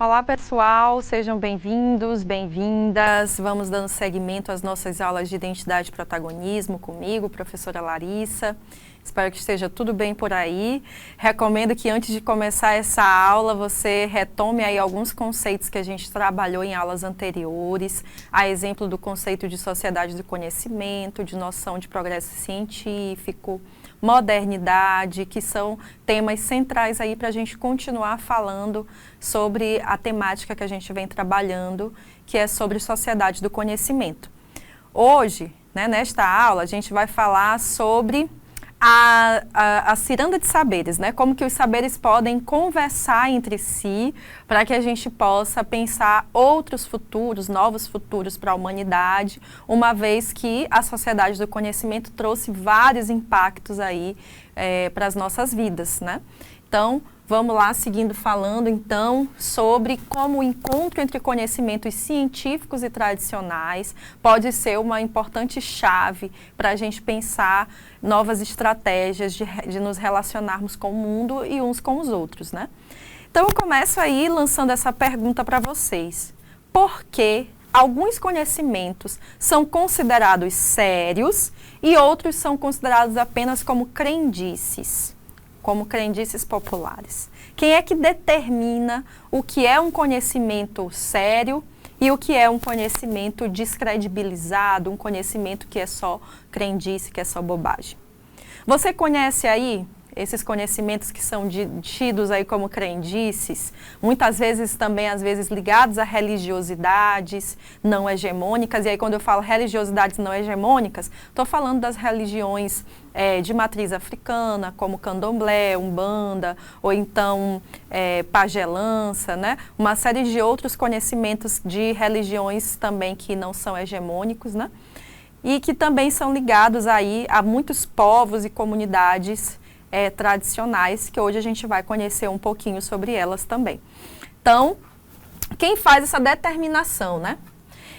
Olá pessoal, sejam bem-vindos, bem-vindas. Vamos dando seguimento às nossas aulas de identidade e protagonismo comigo, professora Larissa. Espero que esteja tudo bem por aí. Recomendo que antes de começar essa aula, você retome aí alguns conceitos que a gente trabalhou em aulas anteriores, a exemplo do conceito de sociedade do conhecimento, de noção de progresso científico, modernidade, que são temas centrais aí para a gente continuar falando sobre a temática que a gente vem trabalhando, que é sobre sociedade do conhecimento. Hoje, nesta aula, a gente vai falar sobre a ciranda de saberes, como que os saberes podem conversar entre si para que a gente possa pensar outros futuros, novos futuros para a humanidade, uma vez que a sociedade do conhecimento trouxe vários impactos aí para as nossas vidas, Então, vamos lá, seguindo falando, então, sobre como o encontro entre conhecimentos científicos e tradicionais pode ser uma importante chave para a gente pensar novas estratégias de nos relacionarmos com o mundo e uns com os outros, Então, eu começo aí lançando essa pergunta para vocês. Por que alguns conhecimentos são considerados sérios e outros são considerados apenas como crendices? Como crendices populares. Quem é que determina o que é um conhecimento sério e o que é um conhecimento descredibilizado, um conhecimento que é só crendice, que é só bobagem? Você conhece aí esses conhecimentos que são tidos aí como crendices, muitas vezes também, às vezes, ligados a religiosidades não hegemônicas, e aí quando eu falo religiosidades não hegemônicas, estou falando das religiões de matriz africana, como candomblé, umbanda, ou então pagelança, uma série de outros conhecimentos de religiões também que não são hegemônicos, e que também são ligados aí a muitos povos e comunidades tradicionais, que hoje a gente vai conhecer um pouquinho sobre elas também. Então, quem faz essa determinação,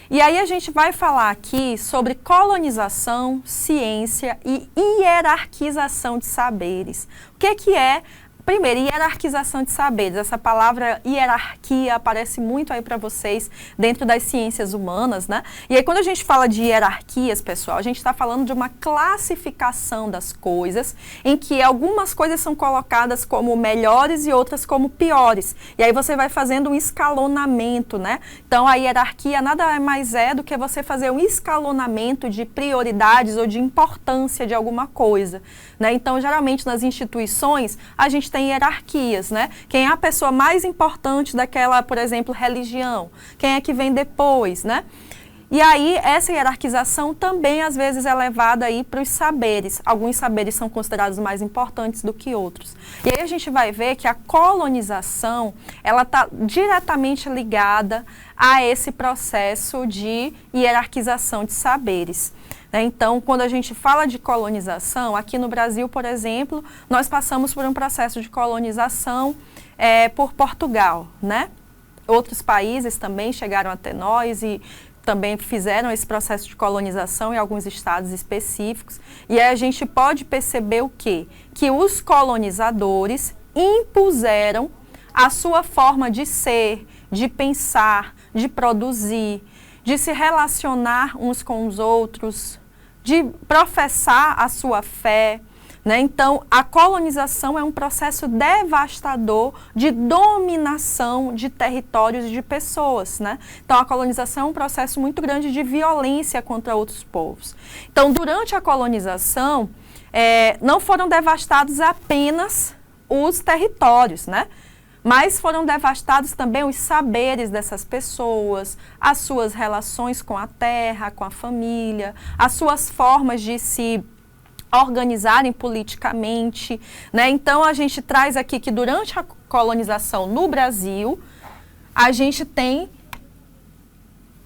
E aí a gente vai falar aqui sobre colonização, ciência e hierarquização de saberes. O que é? Primeiro, hierarquização de saberes. Essa palavra hierarquia aparece muito aí para vocês dentro das ciências humanas, E aí, quando a gente fala de hierarquias, pessoal, a gente está falando de uma classificação das coisas, em que algumas coisas são colocadas como melhores e outras como piores. E aí você vai fazendo um escalonamento, Então, a hierarquia nada mais é do que você fazer um escalonamento de prioridades ou de importância de alguma coisa, Então, geralmente, nas instituições, a gente tem hierarquias, Quem é a pessoa mais importante daquela, por exemplo, religião? Quem é que vem depois, E aí, essa hierarquização também, às vezes, é levada aí para os saberes. Alguns saberes são considerados mais importantes do que outros. E aí a gente vai ver que a colonização, ela está diretamente ligada a esse processo de hierarquização de saberes. Então, quando a gente fala de colonização, aqui no Brasil, por exemplo, nós passamos por um processo de colonização por Portugal, Outros países também chegaram até nós e também fizeram esse processo de colonização em alguns estados específicos. E aí a gente pode perceber o quê? Que os colonizadores impuseram a sua forma de ser, de pensar, de produzir, de se relacionar uns com os outros, de professar a sua fé, Então, a colonização é um processo devastador de dominação de territórios e de pessoas, Então, a colonização é um processo muito grande de violência contra outros povos. Então, durante a colonização, não foram devastados apenas os territórios, Mas foram devastados também os saberes dessas pessoas, as suas relações com a terra, com a família, as suas formas de se organizarem politicamente, Então, a gente traz aqui que durante a colonização no Brasil, a gente tem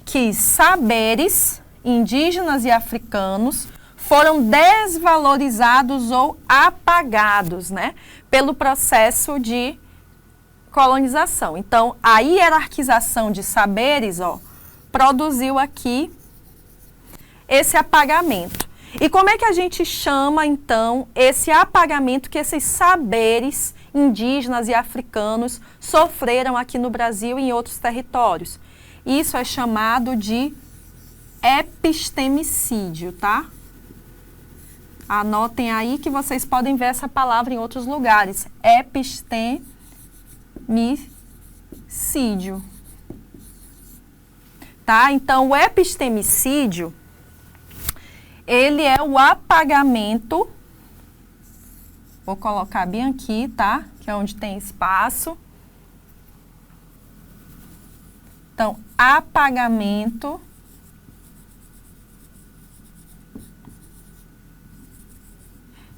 que saberes indígenas e africanos foram desvalorizados ou apagados, pelo processo de colonização. Então, a hierarquização de saberes, produziu aqui esse apagamento. E como é que a gente chama, então, esse apagamento que esses saberes indígenas e africanos sofreram aqui no Brasil e em outros territórios? Isso é chamado de epistemicídio, tá? Anotem aí que vocês podem ver essa palavra em outros lugares. Epistemicídio. Tá? Então, o epistemicídio, ele é o apagamento, vou colocar bem aqui, tá? Que é onde tem espaço. Então, apagamento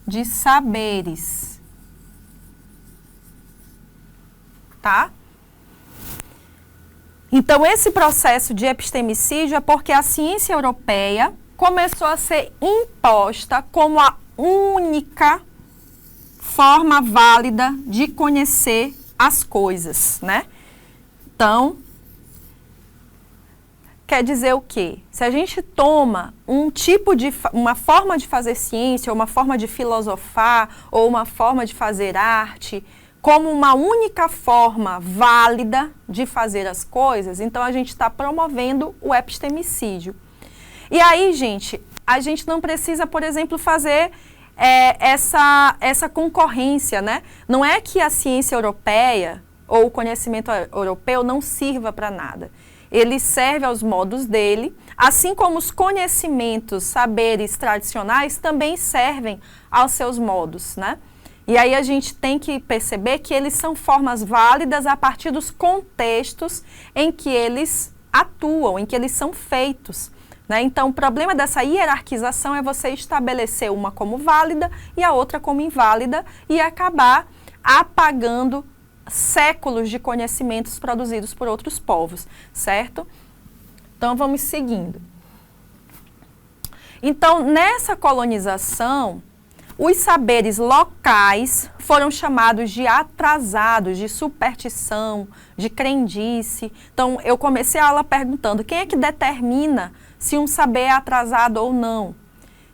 de saberes, tá? Então, esse processo de epistemicídio é porque a ciência europeia começou a ser imposta como a única forma válida de conhecer as coisas, né? Então, quer dizer o quê? Se a gente toma uma forma de fazer ciência, ou uma forma de filosofar, ou uma forma de fazer arte, como uma única forma válida de fazer as coisas, então a gente está promovendo o epistemicídio. E aí, gente, a gente não precisa, por exemplo, fazer essa concorrência, né? Não é que a ciência europeia ou o conhecimento europeu não sirva para nada. Ele serve aos modos dele, assim como os conhecimentos, saberes tradicionais também servem aos seus modos, né? E aí a gente tem que perceber que eles são formas válidas a partir dos contextos em que eles atuam, em que eles são feitos, né? Então, o problema dessa hierarquização é você estabelecer uma como válida e a outra como inválida e acabar apagando séculos de conhecimentos produzidos por outros povos, certo? Então, vamos seguindo. Então, nessa colonização, os saberes locais foram chamados de atrasados, de superstição, de crendice. Então, eu comecei a aula perguntando quem é que determina se um saber é atrasado ou não.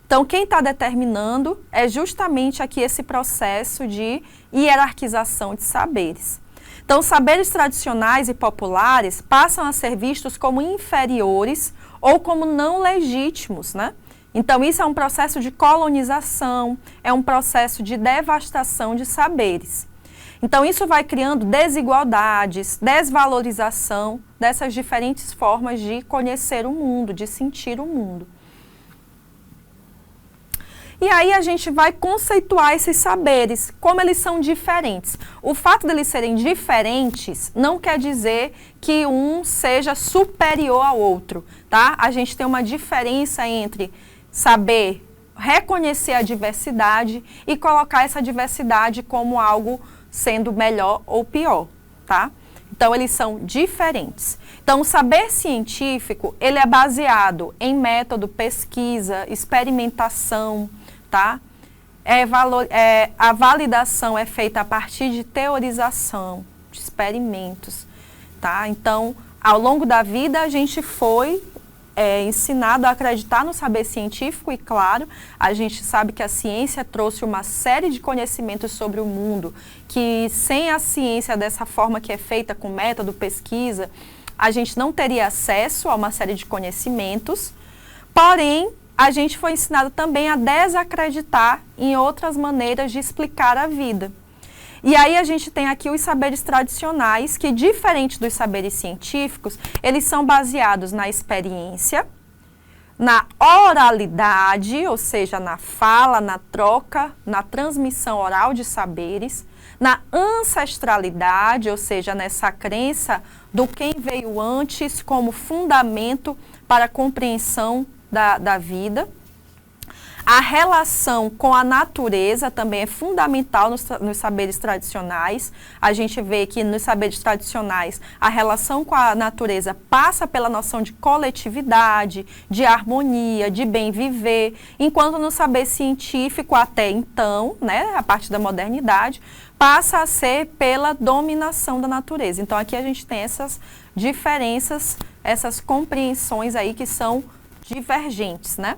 Então, quem está determinando é justamente aqui esse processo de hierarquização de saberes. Então, saberes tradicionais e populares passam a ser vistos como inferiores ou como não legítimos, né? Então, isso é um processo de colonização, é um processo de devastação de saberes. Então, isso vai criando desigualdades, desvalorização dessas diferentes formas de conhecer o mundo, de sentir o mundo. E aí a gente vai conceituar esses saberes, como eles são diferentes. O fato de eles serem diferentes não quer dizer que um seja superior ao outro, tá? A gente tem uma diferença entre saber reconhecer a diversidade e colocar essa diversidade como algo sendo melhor ou pior, tá? Então, eles são diferentes. Então, o saber científico, ele é baseado em método, pesquisa, experimentação, tá? A validação é feita a partir de teorização, de experimentos, tá? Então, ao longo da vida, a gente foi ensinado a acreditar no saber científico e, claro, a gente sabe que a ciência trouxe uma série de conhecimentos sobre o mundo, que sem a ciência dessa forma que é feita com método, pesquisa, a gente não teria acesso a uma série de conhecimentos, porém, a gente foi ensinado também a desacreditar em outras maneiras de explicar a vida. E aí a gente tem aqui os saberes tradicionais, que diferente dos saberes científicos, eles são baseados na experiência, na oralidade, ou seja, na fala, na troca, na transmissão oral de saberes, na ancestralidade, ou seja, nessa crença do quem veio antes como fundamento para a compreensão da vida. A relação com a natureza também é fundamental nos saberes tradicionais. A gente vê que nos saberes tradicionais a relação com a natureza passa pela noção de coletividade, de harmonia, de bem viver, enquanto no saber científico até então, né, a partir da modernidade, passa a ser pela dominação da natureza. Então aqui a gente tem essas diferenças, essas compreensões aí que são divergentes, né?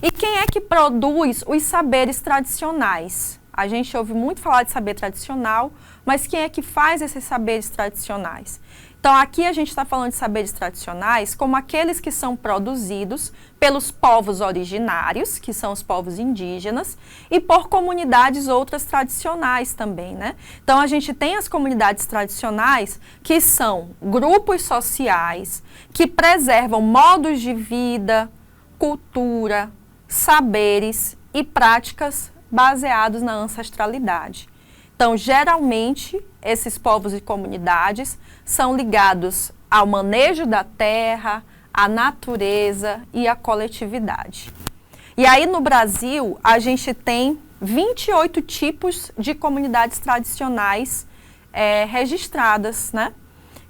E quem é que produz os saberes tradicionais? A gente ouve muito falar de saber tradicional, mas quem é que faz esses saberes tradicionais? Então, aqui a gente está falando de saberes tradicionais como aqueles que são produzidos pelos povos originários, que são os povos indígenas, e por comunidades outras tradicionais também, né? Então, a gente tem as comunidades tradicionais, que são grupos sociais, que preservam modos de vida, cultura, saberes e práticas baseados na ancestralidade. Então, geralmente, esses povos e comunidades são ligados ao manejo da terra, à natureza e à coletividade. E aí, no Brasil, a gente tem 28 tipos de comunidades tradicionais registradas, né?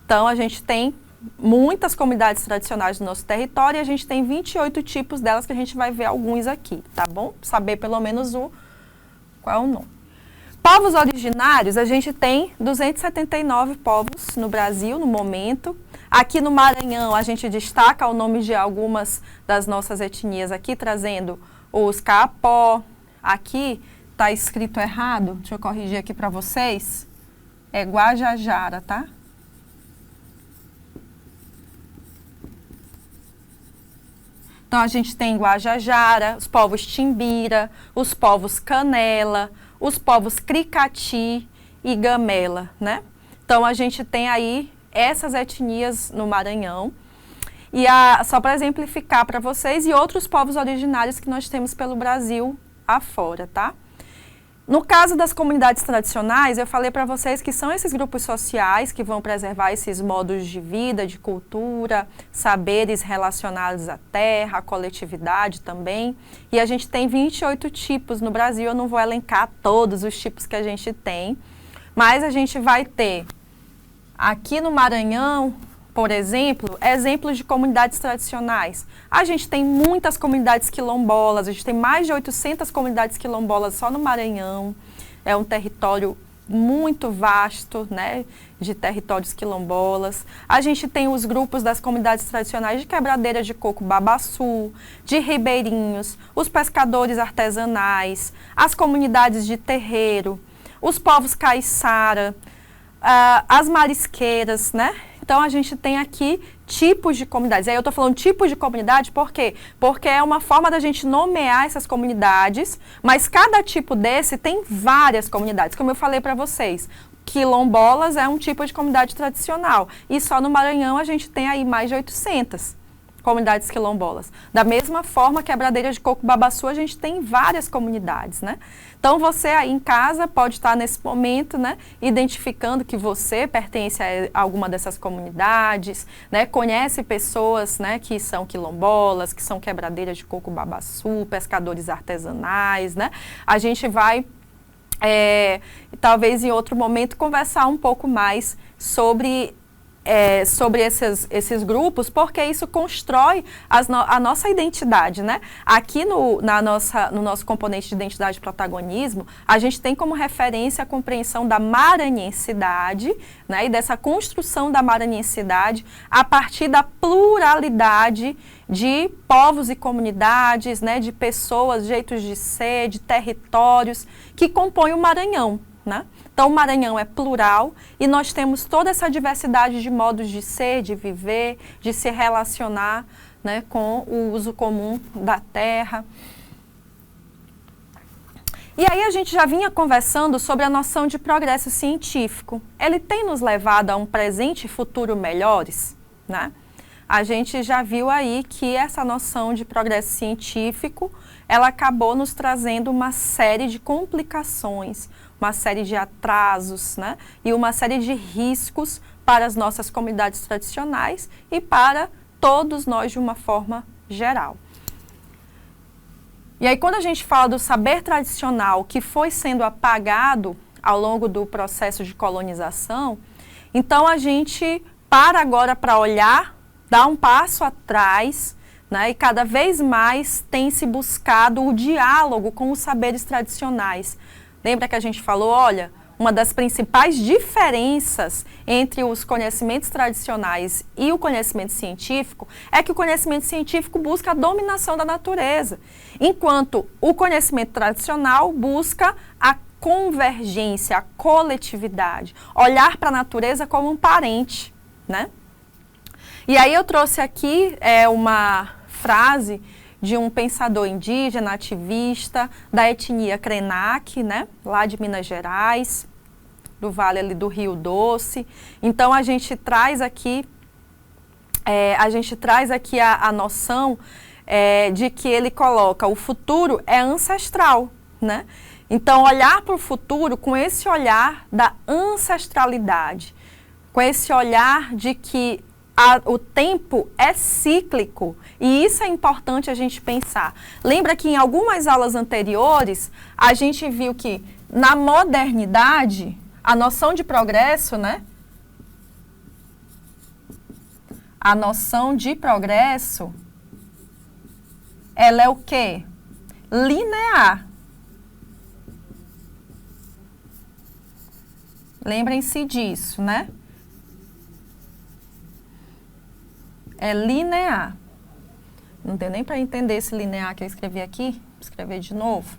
Então, a gente tem muitas comunidades tradicionais no nosso território e a gente tem 28 tipos delas, que a gente vai ver alguns aqui, tá bom? Saber pelo menos qual é o nome. Povos originários, a gente tem 279 povos no Brasil, no momento. Aqui no Maranhão, a gente destaca o nome de algumas das nossas etnias aqui, trazendo os Kaapó. Aqui está escrito errado, deixa eu corrigir aqui para vocês. É Guajajara, tá? Então, a gente tem Guajajara, os povos Timbira, os povos Canela, os povos Cricati e Gamela, né? Então, a gente tem aí essas etnias no Maranhão. E só para exemplificar para vocês, e outros povos originários que nós temos pelo Brasil afora, tá? No caso das comunidades tradicionais, eu falei para vocês que são esses grupos sociais que vão preservar esses modos de vida, de cultura, saberes relacionados à terra, à coletividade também. E a gente tem 28 tipos no Brasil, eu não vou elencar todos os tipos que a gente tem, mas a gente vai ter aqui no Maranhão, por exemplo, exemplos de comunidades tradicionais. A gente tem muitas comunidades quilombolas, a gente tem mais de 800 comunidades quilombolas só no Maranhão. É um território muito vasto, né, de territórios quilombolas. A gente tem os grupos das comunidades tradicionais de quebradeiras de coco babaçu, de ribeirinhos, os pescadores artesanais, as comunidades de terreiro, os povos caiçara, as marisqueiras, né? Então, a gente tem aqui tipos de comunidades. Aí eu estou falando tipos de comunidade, por quê? Porque é uma forma da gente nomear essas comunidades, mas cada tipo desse tem várias comunidades. Como eu falei para vocês, quilombolas é um tipo de comunidade tradicional. E só no Maranhão a gente tem aí mais de 800 comunidades quilombolas. Da mesma forma, quebradeira de coco babaçu, a gente tem várias comunidades, né? Então, você aí em casa pode estar nesse momento, né, identificando que você pertence a alguma dessas comunidades, né, conhece pessoas, né, que são quilombolas, que são quebradeiras de coco babaçu, pescadores artesanais, né? A gente vai, talvez em outro momento, conversar um pouco mais sobre esses grupos, porque isso constrói a nossa identidade, né? Aqui no nosso componente de identidade e protagonismo, a gente tem como referência a compreensão da maranhensidade, né? E dessa construção da maranhensidade a partir da pluralidade de povos e comunidades, né? De pessoas, jeitos de ser, de territórios que compõem o Maranhão, né? Então, o Maranhão é plural e nós temos toda essa diversidade de modos de ser, de viver, de se relacionar, né, com o uso comum da terra. E aí a gente já vinha conversando sobre a noção de progresso científico. Ele tem nos levado a um presente e futuro melhores, né? A gente já viu aí que essa noção de progresso científico, ela acabou nos trazendo uma série de complicações, uma série de atrasos, né? E uma série de riscos para as nossas comunidades tradicionais e para todos nós de uma forma geral. E aí, quando a gente fala do saber tradicional que foi sendo apagado ao longo do processo de colonização, então a gente para agora para olhar, dar um passo atrás, né? E cada vez mais tem se buscado o diálogo com os saberes tradicionais. Lembra que a gente falou, olha, uma das principais diferenças entre os conhecimentos tradicionais e o conhecimento científico é que o conhecimento científico busca a dominação da natureza, enquanto o conhecimento tradicional busca a convergência, a coletividade, olhar para a natureza como um parente, né? E aí eu trouxe aqui uma frase de um pensador indígena, ativista, da etnia Krenak, né, lá de Minas Gerais, do vale ali do Rio Doce. Então a gente traz aqui, a noção de que ele coloca o futuro é ancestral, né? Então olhar para o futuro com esse olhar da ancestralidade, com esse olhar de que o tempo é cíclico e isso é importante a gente pensar. Lembra que em algumas aulas anteriores a gente viu que na modernidade a noção de progresso, né? A noção de progresso, ela é o quê? Linear. Lembrem-se disso, né? É linear. Não deu nem para entender esse linear que eu escrevi aqui. Vou escrever de novo.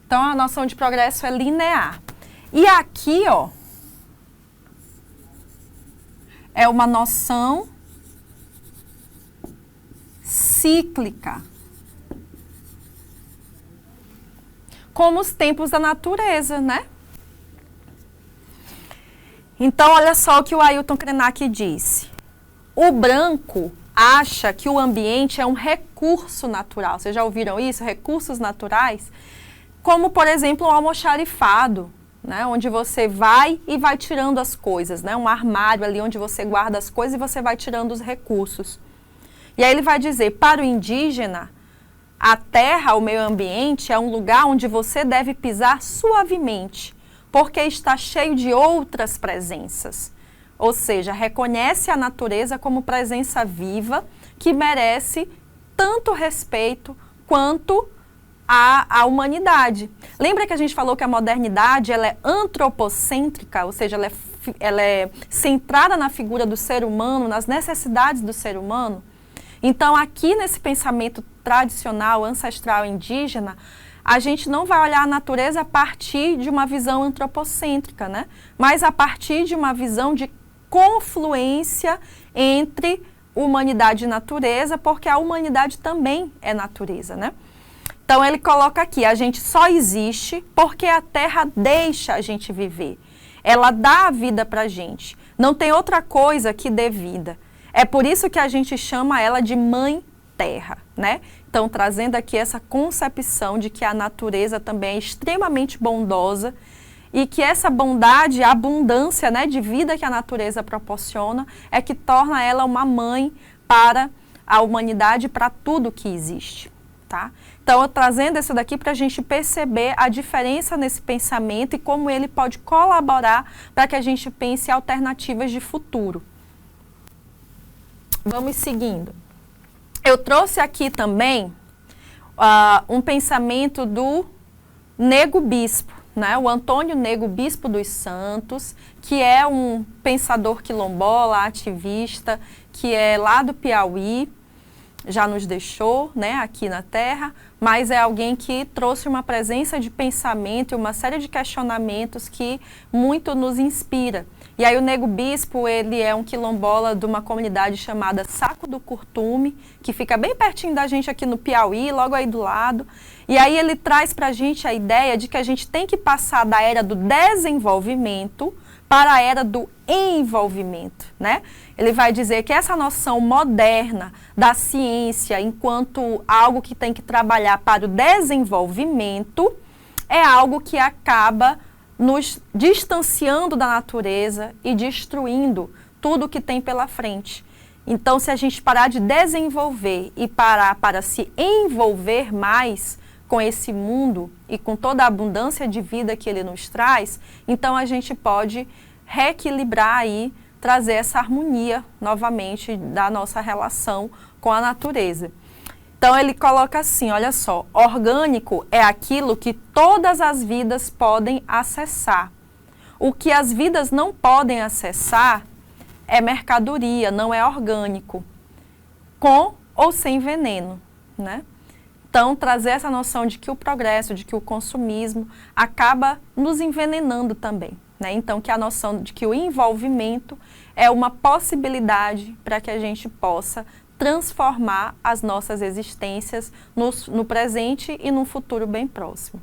Então, a noção de progresso é linear. E aqui, ó, é uma noção cíclica. Como os tempos da natureza, né? Então, olha só o que o Ailton Krenak disse. O branco acha que o ambiente é um recurso natural. Vocês já ouviram isso? Recursos naturais? Como, por exemplo, um almoxarifado, né? Onde você vai e vai tirando as coisas, né? Um armário ali onde você guarda as coisas e você vai tirando os recursos. E aí ele vai dizer, para o indígena, a terra, o meio ambiente, é um lugar onde você deve pisar suavemente, porque está cheio de outras presenças. Ou seja, reconhece a natureza como presença viva que merece tanto respeito quanto a humanidade. Lembra que a gente falou que a modernidade ela é antropocêntrica, ou seja, ela é centrada na figura do ser humano, nas necessidades do ser humano? Então, aqui nesse pensamento tradicional, ancestral, indígena, a gente não vai olhar a natureza a partir de uma visão antropocêntrica, né? Mas a partir de uma visão de confluência entre humanidade e natureza, porque a humanidade também é natureza, né? Então, ele coloca aqui, a gente só existe porque a Terra deixa a gente viver. Ela dá a vida para a gente. Não tem outra coisa que dê vida. É por isso que a gente chama ela de Mãe Terra, né? Então, trazendo aqui essa concepção de que a natureza também é extremamente bondosa e que essa bondade, a abundância, né, de vida que a natureza proporciona é que torna ela uma mãe para a humanidade, para tudo que existe, tá? Então, eu trazendo isso daqui para a gente perceber a diferença nesse pensamento e como ele pode colaborar para que a gente pense em alternativas de futuro. Vamos seguindo. Eu trouxe aqui também um pensamento do Nego Bispo, né? O Antônio Nego Bispo dos Santos, que é um pensador quilombola, ativista, que é lá do Piauí, já nos deixou, né, aqui na Terra, mas é alguém que trouxe uma presença de pensamento e uma série de questionamentos que muito nos inspira. E aí o Nego Bispo, ele é um quilombola de uma comunidade chamada Saco do Curtume, que fica bem pertinho da gente aqui no Piauí, logo aí do lado. E aí ele traz para a gente a ideia de que a gente tem que passar da era do desenvolvimento para a era do envolvimento, né? Ele vai dizer que essa noção moderna da ciência enquanto algo que tem que trabalhar para o desenvolvimento é algo que acaba nos distanciando da natureza e destruindo tudo que tem pela frente. Então, se a gente parar de desenvolver e parar para se envolver mais com esse mundo e com toda a abundância de vida que ele nos traz, então a gente pode reequilibrar aí, trazer essa harmonia novamente da nossa relação com a natureza. Então ele coloca assim, olha só, orgânico é aquilo que todas as vidas podem acessar. O que as vidas não podem acessar é mercadoria, não é orgânico, com ou sem veneno, né? Então, trazer essa noção de que o progresso, de que o consumismo acaba nos envenenando também, né? Então, que a noção de que o envolvimento é uma possibilidade para que a gente possa transformar as nossas existências no presente e num futuro bem próximo.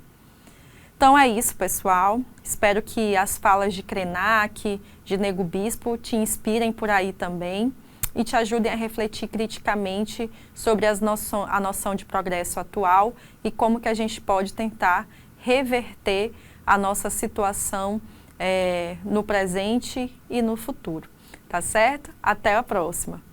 Então é isso, pessoal. Espero que as falas de Krenak, de Nego Bispo, te inspirem por aí também e te ajudem a refletir criticamente sobre a noção de progresso atual e como que a gente pode tentar reverter a nossa situação no presente e no futuro. Tá certo? Até a próxima!